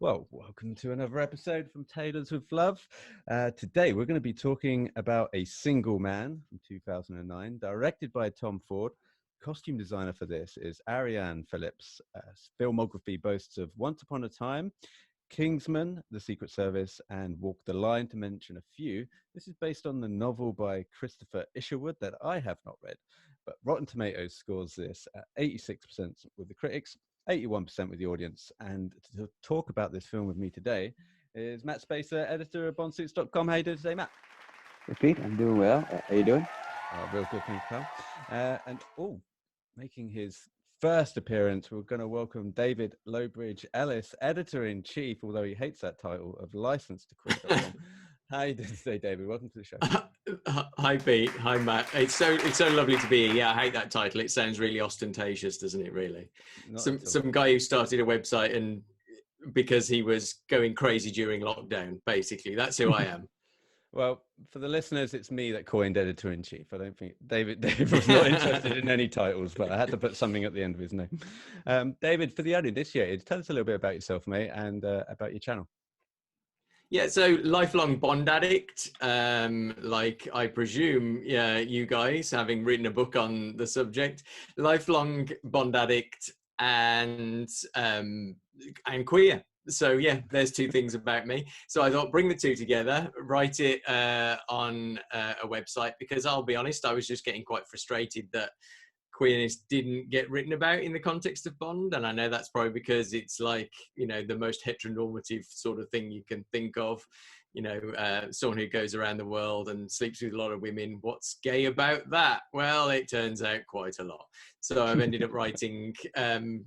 Well, welcome to another episode from Tailors with Love. Today, we're going to be talking about A Single Man from 2009, directed by Tom Ford. Costume designer for this is Ariane Phillips. Filmography boasts of Once Upon a Time, Kingsman, The Secret Service, and Walk the Line, to mention a few. This is based on the novel by Christopher Isherwood that I have not read, but Rotten Tomatoes scores this at 86% with the critics, 81% with the audience. And to talk about this film with me today is Matt Spaiser, editor of bondsuits.com. How you doing today, Matt? Hey, Pete, I'm doing well. How you doing? Real good, thank you, pal. Making his first appearance, we're going to welcome David Lowbridge Ellis, editor-in-chief, although he hates that title, of License to Quit.com. How you doing today, David? Welcome to the show. Hi, Pete. Hi, Matt. It's so lovely to be here. Yeah, I hate that title. It sounds really ostentatious, doesn't it? Really, some guy who started a website and because he was going crazy during lockdown. Basically, that's who I am. Well, for the listeners, it's me that coined editor-in-chief. I don't think David was not interested in any titles, but I had to put something at the end of his name. David, for the uninitiated, tell us a little bit about yourself, mate, and about your channel. Yeah, so lifelong Bond addict, like I presume, yeah, you guys, having written a book on the subject, lifelong Bond addict and queer. So yeah, there's two things about me. So I thought bring the two together, write it on a website, because I'll be honest, I was just getting quite frustrated that queerness didn't get written about in the context of Bond. And I know that's probably because it's like, you know, the most heteronormative sort of thing you can think of, you know, someone who goes around the world and sleeps with a lot of women. What's gay about that? Well, it turns out quite a lot. So I've ended up writing,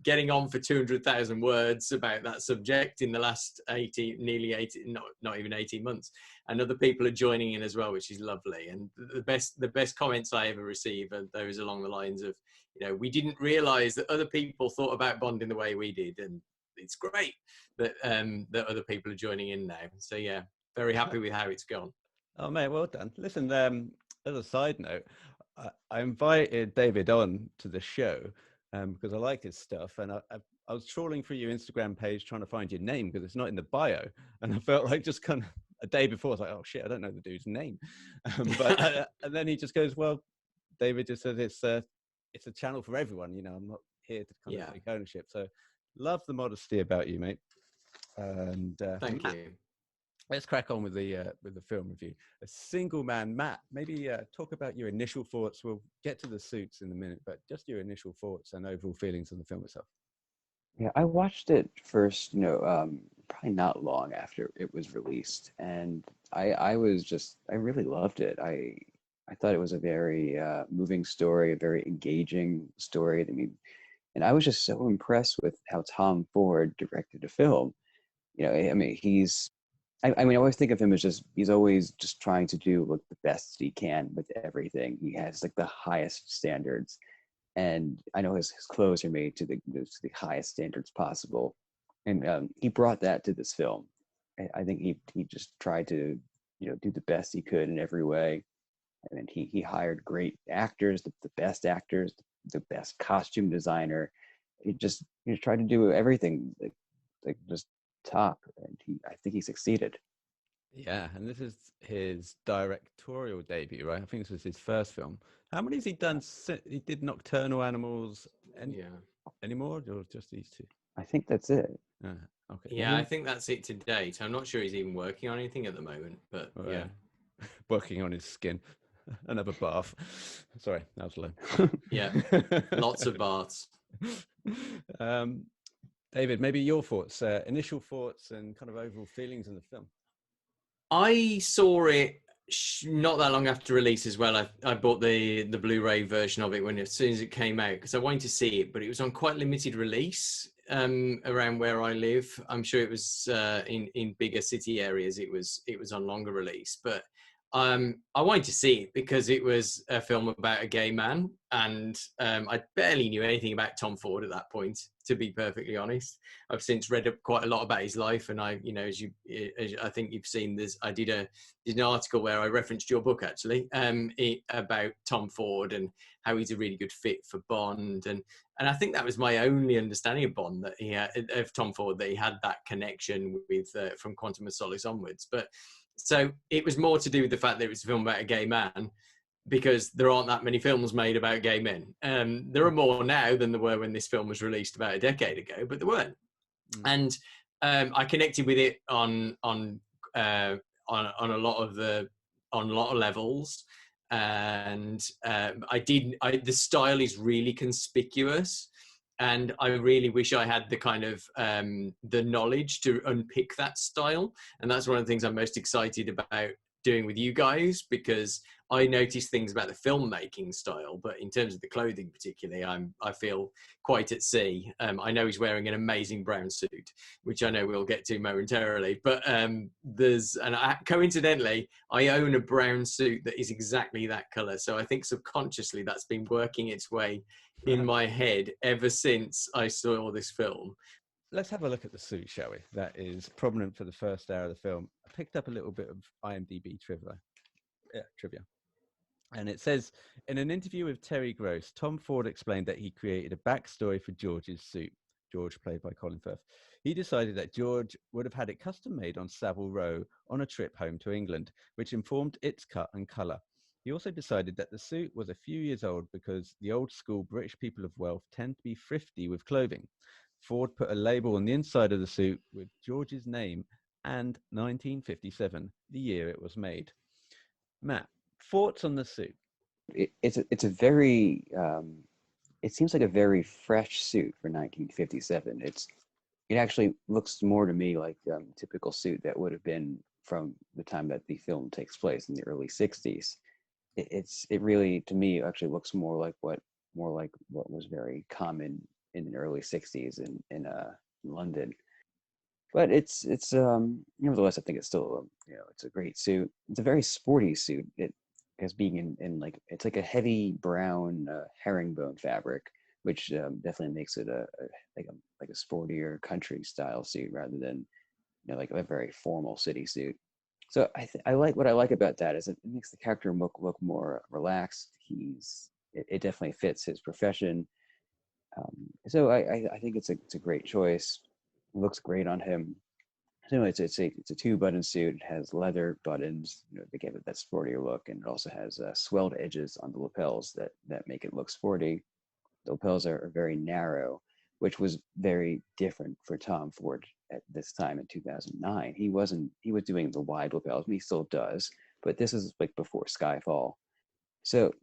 getting on for 200,000 words about that subject in the last nearly 18, not even 18 months. And other people are joining in as well, which is lovely. And the best comments I ever receive are those along the lines of, you know, we didn't realize that other people thought about Bond in the way we did. And it's great that that other people are joining in now. So yeah, very happy with how it's gone. Oh, mate, well done. Listen, as a side note, I invited David on to the show because I liked his stuff. And I was trawling through your Instagram page trying to find your name because it's not in the bio. And I felt like just kind of a day before, I was like, oh, shit, I don't know the dude's name. And then he just goes, well, David just says it's a channel for everyone. You know, I'm not here to kind of take ownership. So love the modesty about you, mate. And thank you. Let's crack on with the film review. A Single Man, Matt. Maybe talk about your initial thoughts. We'll get to the suits in a minute, but just your initial thoughts and overall feelings on the film itself. Yeah, I watched it first, probably not long after it was released, and I really loved it. I thought it was a very moving story, a very engaging story. I mean, and I was just so impressed with how Tom Ford directed the film. You know, I mean, I always think of him as he's always just trying to do like the best he can with everything. He has like the highest standards, and I know his clothes are made to the highest standards possible, and he brought that to this film. I think he just tried to do the best he could in every way, and he hired great actors, the best actors, the best costume designer. He tried to do everything like just top, and I think he succeeded. Yeah, and this is his directorial debut, right? I think this was his first film. How many has he done? He did Nocturnal Animals anymore, or just these two? I think that's it. Okay. Yeah, I think that's it to date. I'm not sure he's even working on anything at the moment, but yeah. Working on his skin. Another bath. Sorry, that was low. Yeah, lots of baths. David, maybe your thoughts, initial thoughts and kind of overall feelings in the film. I saw it not that long after release as well. I bought the Blu-ray version of it as soon as it came out because I wanted to see it, but it was on quite limited release around where I live. I'm sure it was in bigger city areas. It was on longer release, but I wanted to see it because it was a film about a gay man, and I barely knew anything about Tom Ford at that point, to be perfectly honest. I've since read up quite a lot about his life, and I, you know, as I think you've seen this, I did an article where I referenced your book actually, about Tom Ford and how he's a really good fit for Bond, and I think that was my only understanding of Bond, that he had, of Tom Ford, that he had that connection with from Quantum of Solace onwards, but. So it was more to do with the fact that it was a film about a gay man, because there aren't that many films made about gay men. There are more now than there were when this film was released about a decade ago, but there weren't. And I connected with it on a lot of levels, and the style is really conspicuous. And I really wish I had the kind of the knowledge to unpick that style. And that's one of the things I'm most excited about doing with you guys, because I notice things about the filmmaking style, but in terms of the clothing particularly, I feel quite at sea. I know he's wearing an amazing brown suit, which I know we'll get to momentarily, but coincidentally, I own a brown suit that is exactly that color. So I think subconsciously that's been working its way in my head ever since I saw this film. Let's have a look at the suit, shall we? That is prominent for the first hour of the film. I picked up a little bit of IMDb trivia. And it says, in an interview with Terry Gross, Tom Ford explained that he created a backstory for George's suit. George, played by Colin Firth. He decided that George would have had it custom made on Savile Row on a trip home to England, which informed its cut and colour. He also decided that the suit was a few years old because the old school British people of wealth tend to be thrifty with clothing. Ford put a label on the inside of the suit with George's name and 1957, the year it was made. Matt, thoughts on the suit? It's a very it seems like a very fresh suit for 1957. It actually looks more to me like a typical suit that would have been from the time that the film takes place in the early 60s. It really, to me, actually looks more like what was very common in the early 60s in London. But it's nevertheless, I think it's still it's a great suit. It's a very sporty suit. It as being in like, it's like a heavy brown herringbone fabric, which definitely makes it like a sportier country style suit rather than like a very formal city suit. So I like, what I like about that is it makes the character look more relaxed. It definitely fits his profession. So I think it's a great choice. It looks great on him. So it's a 2-button suit. It has leather buttons, they give it that sportier look, and it also has swelled edges on the lapels that make it look sporty. The lapels are very narrow, which was very different for Tom Ford at this time in 2009. He was doing the wide lapels, and he still does, but this is like before Skyfall. So,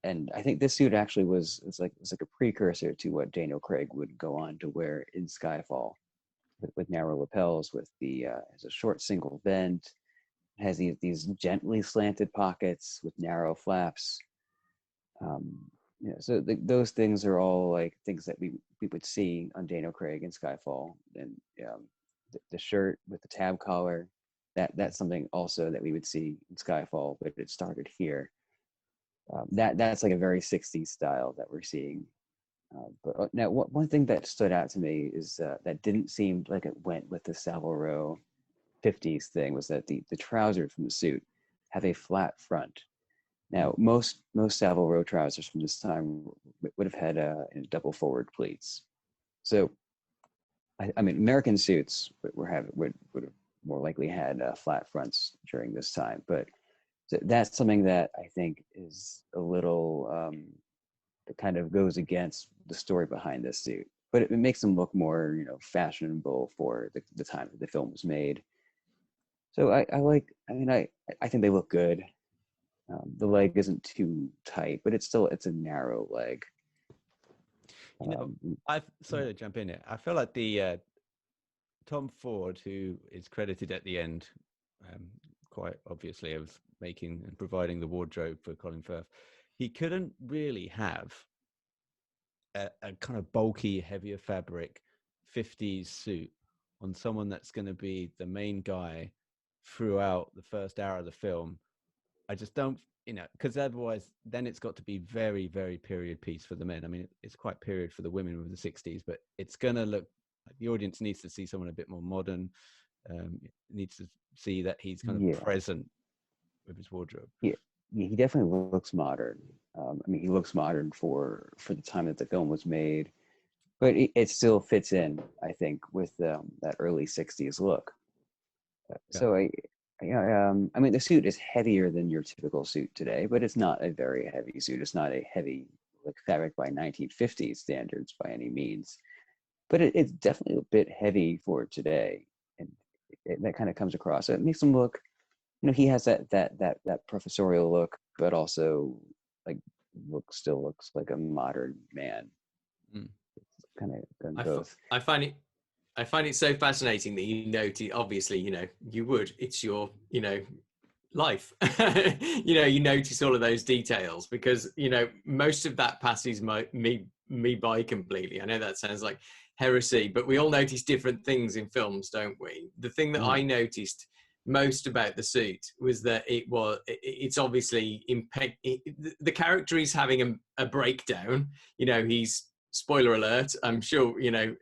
and I think this suit actually it's like a precursor to what Daniel Craig would go on to wear in Skyfall, with narrow lapels, with has a short single vent, has these gently slanted pockets with narrow flaps. So those things are all like things that we would see on Daniel Craig in Skyfall, and the shirt with the tab collar, that's something also that we would see in Skyfall, but it started here. That's like a very 60s style that we're seeing. But now, one thing that stood out to me is that didn't seem like it went with the Savile Row 50s thing, was that the trousers from the suit have a flat front. Now, most Savile Row trousers from this time would have had double forward pleats. So, I mean, American suits would have more likely had flat fronts during this time. But that's something that I think is a little that kind of goes against the story behind this suit. But it makes them look more, fashionable for the time that the film was made. So I think they look good. The leg isn't too tight, but it's a narrow leg. Sorry to jump in here. I feel like the Tom Ford, who is credited at the end, quite obviously, of making and providing the wardrobe for Colin Firth, he couldn't really have a kind of bulky, heavier fabric 50s suit on someone that's going to be the main guy throughout the first hour of the film, I just don't, because otherwise then it's got to be very, very period piece for the men. I mean, it's quite period for the women with the 60s, but it's going to look like the audience needs to see someone a bit more modern, needs to see that he's kind of Yeah, present with his wardrobe. yeah, yeah. He definitely looks modern. I mean, he looks modern for the time that the film was made, but it still fits in, I think, with that early '60s look. Yeah. So I mean, the suit is heavier than your typical suit today, but it's not a very heavy suit. It's not a heavy like fabric by 1950s standards by any means, but it's definitely a bit heavy for today, and that kind of comes across. So it makes him look, he has that professorial look, but also like still looks like a modern man. Mm. It's kind of done both. I find it so fascinating that you notice, obviously, you would, it's your, life. You notice all of those details because, most of that passes me by completely. I know that sounds like heresy, but we all notice different things in films, don't we? The thing that I noticed most about the suit was that it's obviously the character is having a breakdown. He's, spoiler alert, I'm sure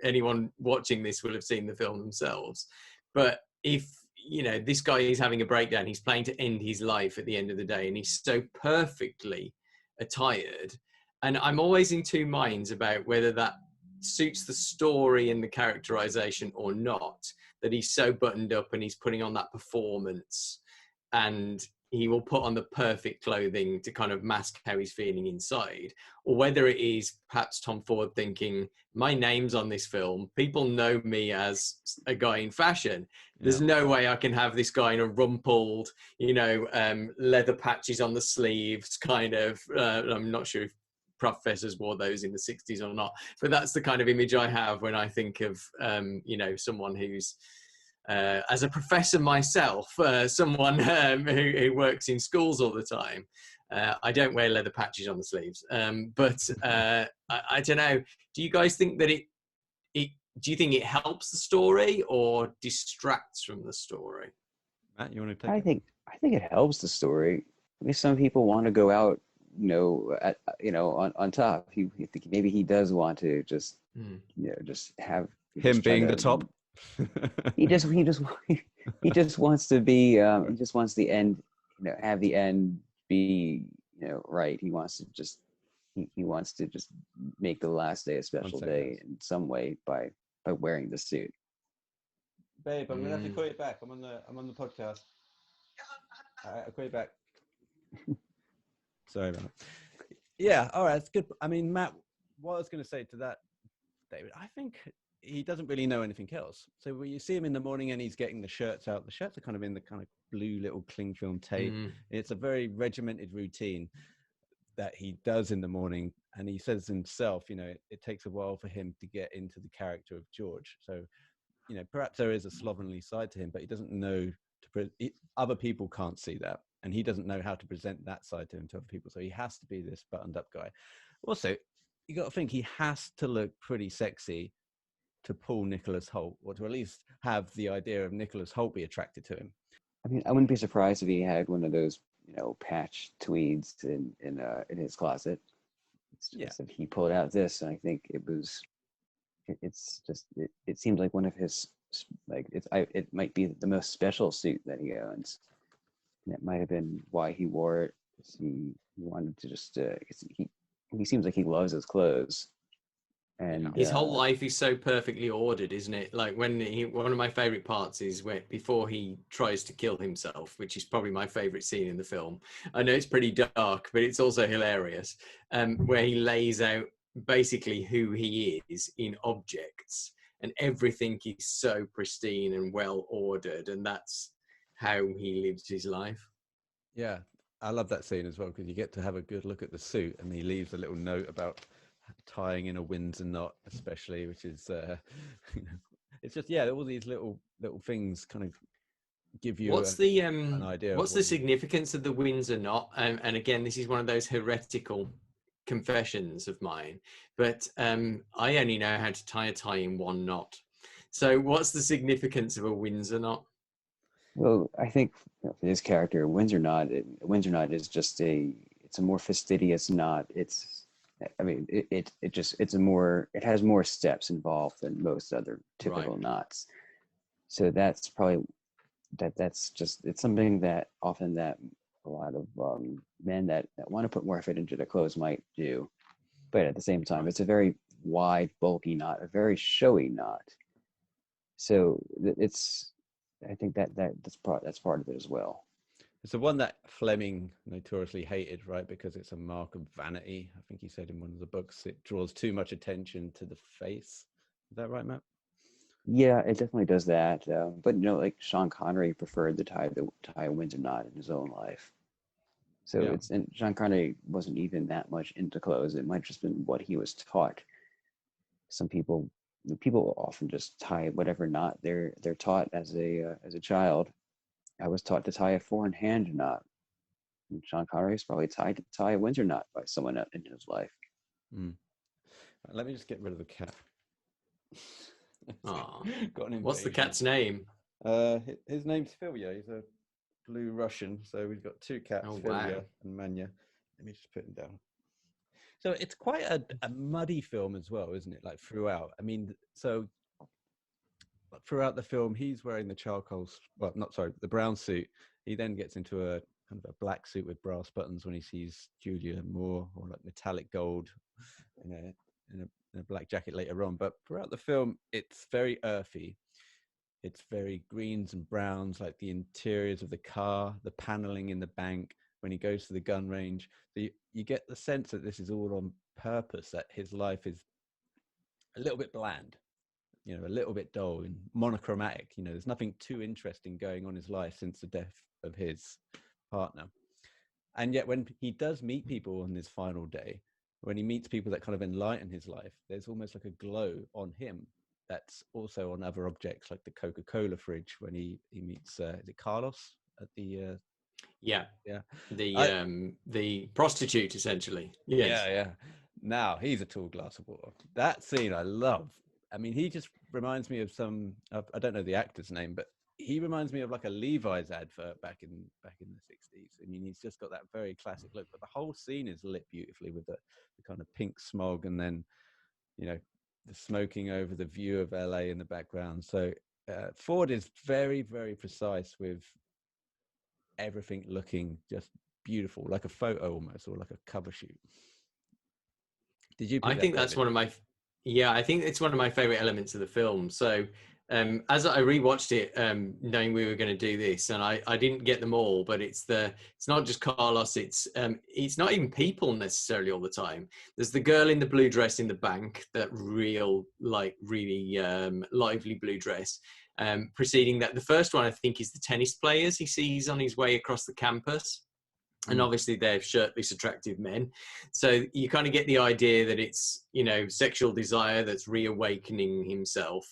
anyone watching this will have seen the film themselves, but if this guy is having a breakdown, he's planning to end his life at the end of the day, and he's so perfectly attired, and I'm always in two minds about whether that suits the story and the characterization or not, that he's so buttoned up and he's putting on that performance, and he will put on the perfect clothing to kind of mask how he's feeling inside, or whether it is perhaps Tom Ford thinking, my name's on this film, people know me as a guy in fashion. There's no way I can have this guy in a rumpled, leather patches on the sleeves kind of, I'm not sure if professors wore those in the 60s or not, but that's the kind of image I have when I think of, someone who's, as a professor myself, someone who works in schools all the time. I don't wear leather patches on the sleeves, but I don't know. Do you guys think that do you think it helps the story or distracts from the story? Matt, you want to take I think it helps the story. I mean, some people want to go out, on top. He think maybe he does want to just, just have him being the top. he just wants to be. He just wants the end. Have the end be. Right. He wants to just. He wants to just make the last day a special day in some way by wearing the suit. Babe, I'm gonna have to call you back. I'm on the podcast. I'll call you back. Sorry about that. Yeah, all right, it's good. I mean, Matt, what I was going to say to that, David, I think he doesn't really know anything else. So when you see him in the morning and he's getting the shirts out, the shirts are kind of in the kind of blue little cling film tape. It's a very regimented routine that he does in the morning. And he says himself, it takes a while for him to get into the character of George. So, perhaps there is a slovenly side to him, but he doesn't know other people can't see that. And he doesn't know how to present that side to him to other people. So he has to be this buttoned up guy. Also, you got to think he has to look pretty sexy to pull Nicholas Hoult, or to at least have the idea of Nicholas Hoult be attracted to him. I mean, I wouldn't be surprised if he had one of those, patch tweeds in his closet. If he pulled out this, and I think it seems like one of his, it might be the most special suit that he owns. And it might have been why he wore it. He wanted to just, he seems like he loves his clothes. And his whole life is so perfectly ordered, isn't it? Like one of my favorite parts is before he tries to kill himself, which is probably my favorite scene in the film. I know it's pretty dark, but it's also hilarious. Where he lays out basically who he is in objects, and everything is so pristine and well ordered, and that's how he lives his life. Yeah, I love that scene as well, because you get to have a good look at the suit, and he leaves a little note about tying in a Windsor knot, especially, which is it's just all these little things kind of give you an idea. What's the significance of the Windsor knot? And again, this is one of those heretical confessions of mine, but I only know how to tie a tie in one knot. So what's the significance of a Windsor knot? Well, I think for his character, Windsor knot is just it's a more fastidious knot. I mean, it just, it has more steps involved than most other Right. typical knots. So that's probably, that's just, it's something that often that a lot of men that want to put more effort into their clothes might do. But at the same time, Right. it's a very wide, bulky knot, a very showy knot. So it's, I think that's part of it as well. It's the one that Fleming notoriously hated, right? Because it's a mark of vanity. I think he said in one of the books it draws too much attention to the face. Is that right, Matt? Yeah, it definitely does that. But like Sean Connery preferred to tie a Windsor knot in his own life. So Yeah. and Sean Connery wasn't even that much into clothes. It might just been what he was taught. Some people often just tie whatever knot they're taught as a child. I was taught to tie a four-in-hand knot. And Sean Connery was probably tied to tie a Windsor knot by someone in his life. Mm. Let me just get rid of the cat. Oh, Got an what's the invasion. cat's name? His name's Filya. He's a blue Russian. So we've got two cats, Oh, Filya wow. and Manya. Let me just put him down. So it's quite a muddy film as well, isn't it? Like throughout. I mean, so throughout the film, he's wearing the the brown suit. He then gets into a kind of a black suit with brass buttons when he sees Julia Moore, or like metallic gold in a black jacket later on. But throughout the film, it's very earthy. It's very greens and browns, like the interiors of the car, the paneling in the bank when he goes to the gun range. So you get the sense that this is all on purpose, that his life is a little bit bland, a little bit dull and monochromatic. There's nothing too interesting going on in his life since the death of his partner. And yet when he does meet people on his final day, when he meets people that kind of enlighten his life, there's almost like a glow on him that's also on other objects, like the Coca-Cola fridge when he meets is it Carlos at the Yeah, yeah I the prostitute essentially. Yes. yeah. Now he's a tall glass of water. That scene I love. I mean, he just reminds me of I don't know the actor's name, but he reminds me of like a Levi's advert back in the 60s. I mean, he's just got that very classic look, but the whole scene is lit beautifully with the kind of pink smog, and then the smoking over the view of LA in the background. So Ford is very, very precise with everything looking just beautiful, like a photo almost, or like a cover shoot. Did you I pick that, think that's David? one of my, yeah, I think it's one of my favorite elements of the film. So as I rewatched it, knowing we were going to do this, and I didn't get them all, but it's not just Carlos. It's not even people necessarily all the time. There's the girl in the blue dress in the bank, that really lively blue dress. Preceding that, the first one I think is the tennis players he sees on his way across the campus. And obviously they're shirtless, attractive men. So you kind of get the idea that it's, sexual desire that's reawakening himself.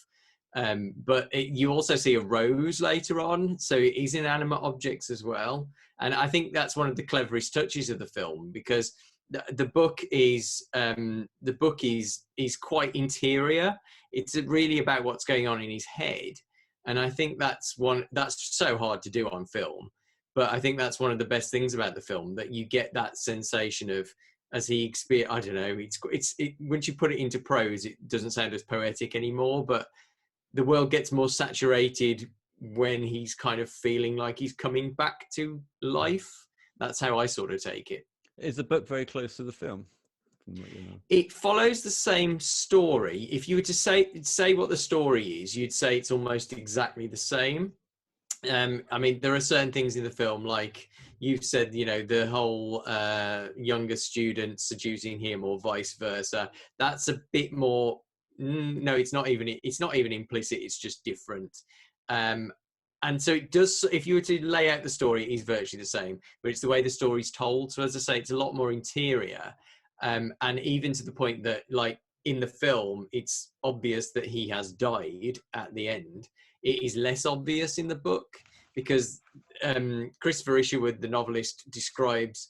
But you also see a rose later on. So he's inanimate objects as well. And I think that's one of the cleverest touches of the film, because the book is quite interior. It's really about what's going on in his head. And I think that's so hard to do on film. But I think that's one of the best things about the film, that you get that sensation of, as he experience. I don't know. Once you put it into prose, it doesn't sound as poetic anymore. But the world gets more saturated when he's kind of feeling like he's coming back to life. That's how I sort of take it. Is the book very close to the film? It follows the same story. If you were to say what the story is, you'd say it's almost exactly the same. I mean, there are certain things in the film, like you've said, the whole younger student seducing him or vice versa. That's a bit more. No, it's not even implicit. It's just different. And so it does. If you were to lay out the story, it is virtually the same, but it's the way the story's told. So as I say, it's a lot more interior, and even to the point that, like in the film, it's obvious that he has died at the end. It is less obvious in the book, because Christopher Isherwood, the novelist, describes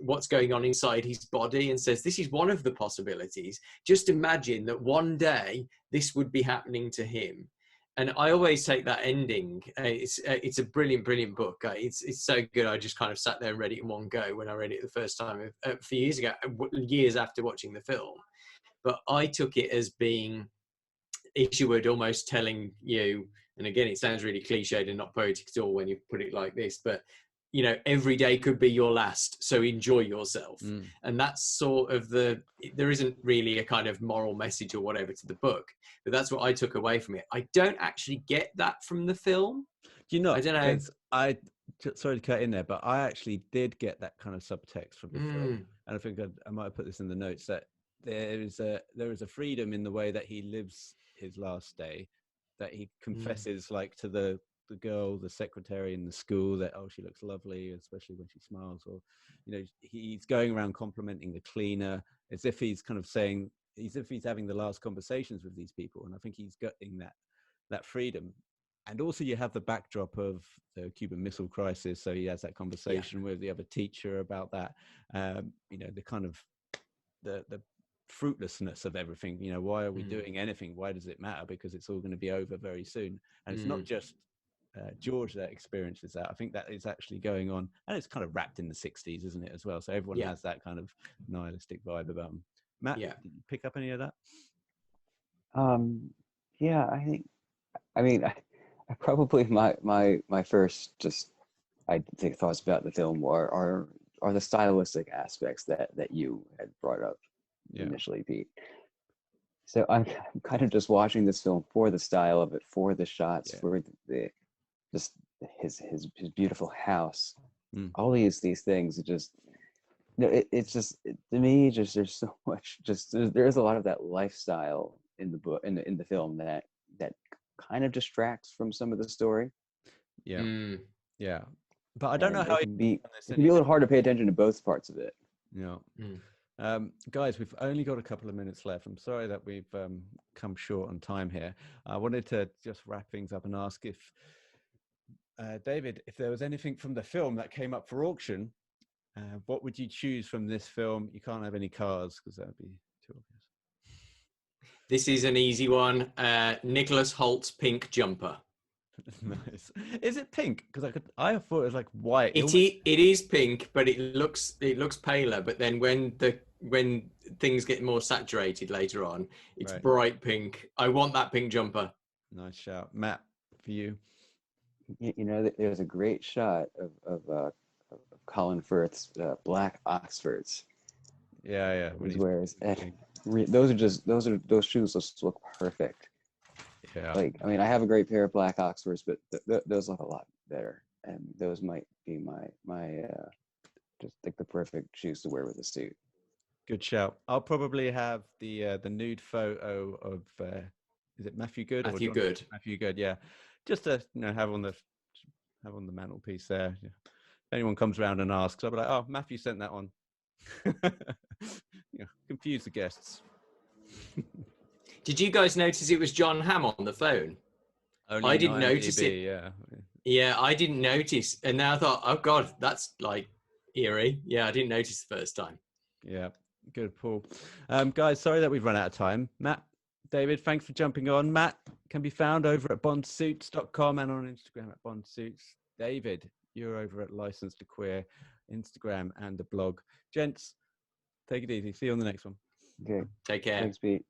what's going on inside his body and says, this is one of the possibilities. Just imagine that one day this would be happening to him. And I always take that ending. It's a brilliant book. It's so good. I just kind of sat there and read it in one go when I read it the first time a few years ago, years after watching the film. But I took it as being Isherwood almost telling you, and again, it sounds really cliched and not poetic at all when you put it like this, but you know, every day could be your last, so enjoy yourself. And that's sort of there isn't really a kind of moral message or whatever to the book, but that's what I took away from it. I don't actually get that from the film. Do you know? I don't know. Sorry to cut in there, but I actually did get that kind of subtext from the film, and I think I might have put this in the notes, that there is a freedom in the way that he lives his last day, that he confesses like to the girl, the secretary in the school, that she looks lovely, especially when she smiles, or you know, he's going around complimenting the cleaner as if he's kind of saying, as if he's having the last conversations with these people. And I think he's getting that freedom. And also you have the backdrop of the Cuban Missile Crisis, so he has that conversation with the other teacher about that, you know, the kind of the fruitlessness of everything. You know, why are we doing anything? Why does it matter? Because it's all going to be over very soon. And it's not just George that experiences that. I think that is actually going on, and it's kind of wrapped in the 60s, isn't it, as well? So everyone has that kind of nihilistic vibe about them. Matt, did you pick up any of that? Yeah, I mean, I probably my first I think thoughts about the film are the stylistic aspects that you had brought up initially, Pete. So I'm kind of just watching this film for the style of it, for the shots, for the just his beautiful house, all these things. It just, you know, it's just, to me, just there's so much, there's a lot of that lifestyle in the book, in the film, that kind of distracts from some of the story. Yeah, but I don't know how it can be a little hard to pay attention to both parts of it. Guys, we've only got a couple of minutes left. I'm sorry that we've come short on time here. I wanted to just wrap things up and ask if David, if there was anything from the film that came up for auction, what would you choose from this film? You can't have any cars because that would be too obvious. This is an easy one. Nicholas Holt's pink jumper. Nice. Is it pink? Because I thought it was like white. It is pink, but it looks paler. But then when things get more saturated later on, it's bright pink. I want that pink jumper. Nice shout, Matt. For you. You know, there's a great shot of Colin Firth's black Oxfords. Yeah. He wears, and those shoes just look perfect. Yeah. Like, I mean, I have a great pair of black Oxfords, but those look a lot better, and those might be my just like the perfect shoes to wear with a suit. Good shout. I'll probably have the nude photo of is it Matthew Good? Matthew Good. Matthew Good, yeah. Just to have on the mantelpiece there. Yeah. If anyone comes around and asks, I'll be like, "Oh, Matthew sent that one." Confuse the guests. Did you guys notice it was John Hamm on the phone? I didn't notice it. Yeah, I didn't notice, and now I thought, oh God, that's like eerie. Yeah, I didn't notice the first time. Yeah, good, Paul. Guys, sorry that we've run out of time. Matt, David, thanks for jumping on. Matt can be found over at bondsuits.com and on Instagram at bondsuits. David, you're over at License to Queer, Instagram and the blog. Gents, take it easy. See you on the next one. Okay. Take care. Thanks, Pete.